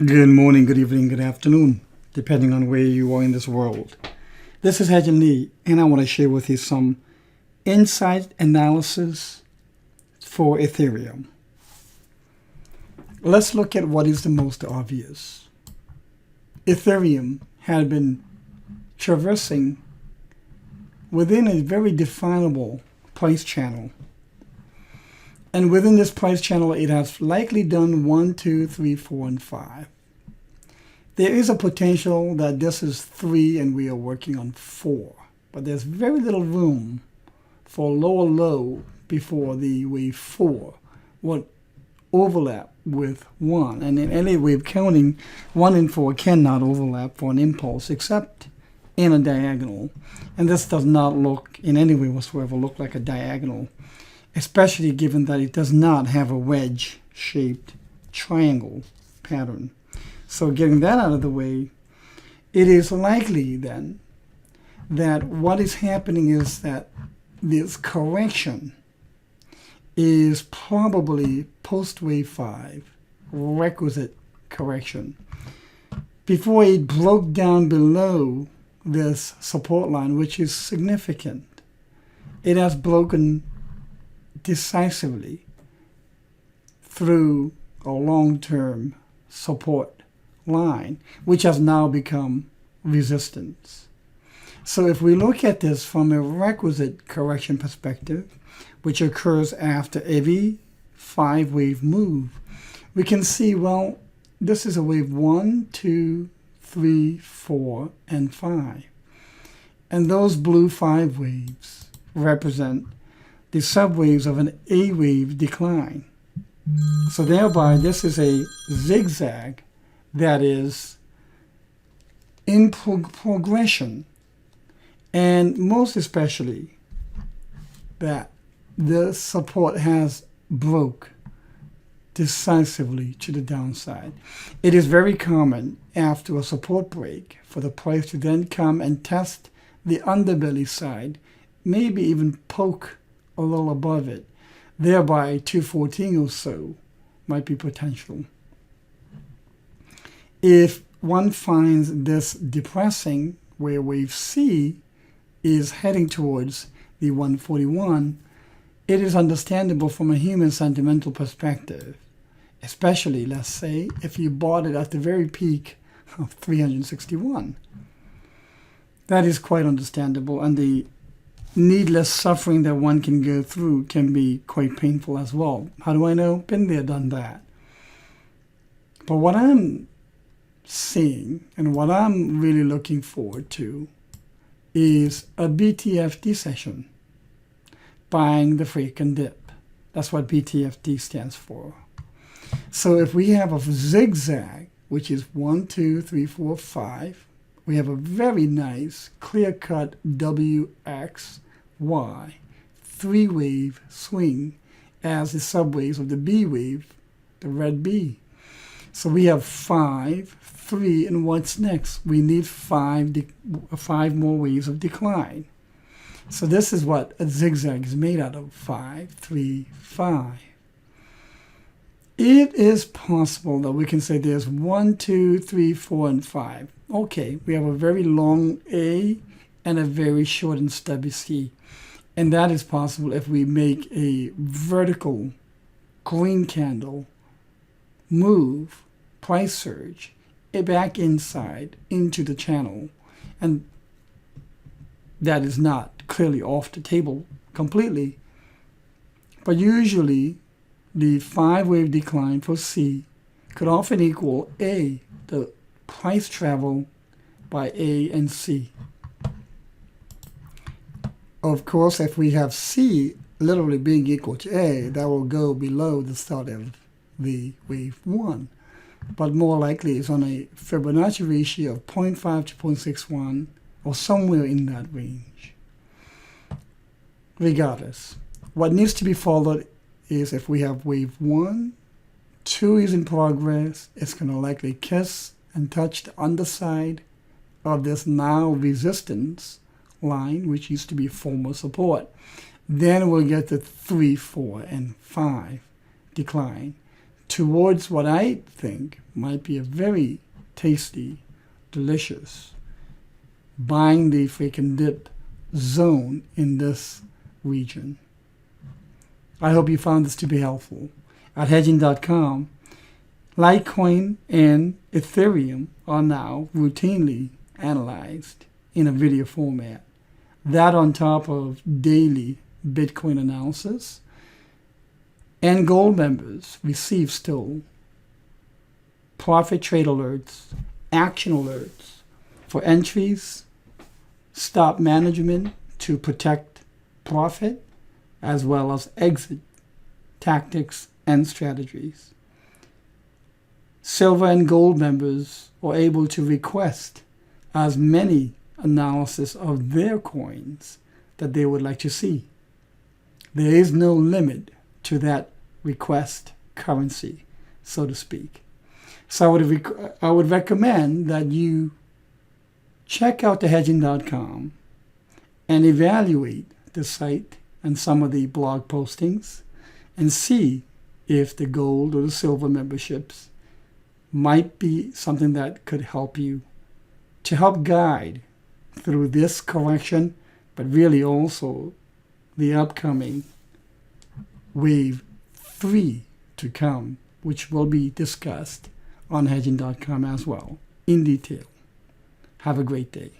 Good morning, good evening, good afternoon, depending on where you are in this world. This is Hajim Lee, and I want to share with you some insight analysis for Ethereum. Let's look at what is the most obvious. Ethereum had been traversing within a very definable price channel. And within this price channel, it has likely done 1, 2, 3, 4, and 5. There is a potential that this is 3 and we are working on 4. But there's very little room for lower low before the wave 4 would overlap with 1. And in any wave counting, 1 and 4 cannot overlap for an impulse except in a diagonal. And this does not look in any way whatsoever look like a diagonal, especially given that it does not have a wedge-shaped triangle pattern. So getting that out of the way, it is likely then that what is happening is that this correction is probably post-wave 5, requisite correction. Before it broke down below this support line, which is significant, it has broken decisively through a long-term support line, which has now become resistance. So if we look at this from a requisite correction perspective, which occurs after every 5-wave move, we can see, well, this is a wave 1, 2, 3, 4, and 5. And those blue 5 waves represent the subwaves of an A wave decline. So thereby, this is a zigzag that is in progression, and most especially that the support has broke decisively to the downside. It is very common after a support break for the price to then come and test the underbelly side, maybe even poke a little above it. Thereby 214 or so might be potential. If one finds this depressing, where wave C is heading towards the 141, it is understandable from a human sentimental perspective, especially, let's say, if you bought it at the very peak of 361. That is quite understandable, and the needless suffering that one can go through can be quite painful as well. How do I know? Been there, done that. But what I'm seeing and what I'm really looking forward to is a BTFD session, buying the freaking dip. That's what BTFD stands for. So if we have a zigzag, which is 1, 2, 3, 4, 5, we have a very nice clear-cut WXY 3-wave swing as the subwaves of the B wave, the red B. So we have 5, 3, and what's next? We need 5 more waves of decline. So this is what a zigzag is made out of: 5, 3, 5. It is possible that we can say there's 1, 2, 3, 4, and 5. Okay, we have a very long A and a very short and stubby C. And that is possible if we make a vertical green candle move, price surge, back inside into the channel. And that is not clearly off the table completely. But usually, the 5-wave decline for C could often equal A, the price travel by A and C. Of course, if we have C literally being equal to A, that will go below the start of the wave 1. But more likely it's on a Fibonacci ratio of 0.5 to 0.61 or somewhere in that range. Regardless, what needs to be followed is if we have wave 1, 2 is in progress, it's going to likely kiss and touch the underside of this now resistance line, which used to be former support. Then we'll get the 3, 4, and 5 decline. towards what I think might be a very tasty, delicious, buying the freaking dip zone in this region. I hope you found this to be helpful. At hedging.com, Litecoin and Ethereum are now routinely analyzed in a video format. That on top of daily Bitcoin analysis. And gold members receive still profit trade alerts, action alerts for entries, stop management to protect profit, as well as exit tactics and strategies. Silver and gold members are able to request as many analysis of their coins that they would like to see. There is no limit to that request currency, so to speak. So I would recommend that you check out the hedging.com and evaluate the site and some of the blog postings and see if the gold or the silver memberships might be something that could help you to help guide through this correction, but really also the upcoming wave 3 to come, which will be discussed on hedging.com as well in detail. Have a great day.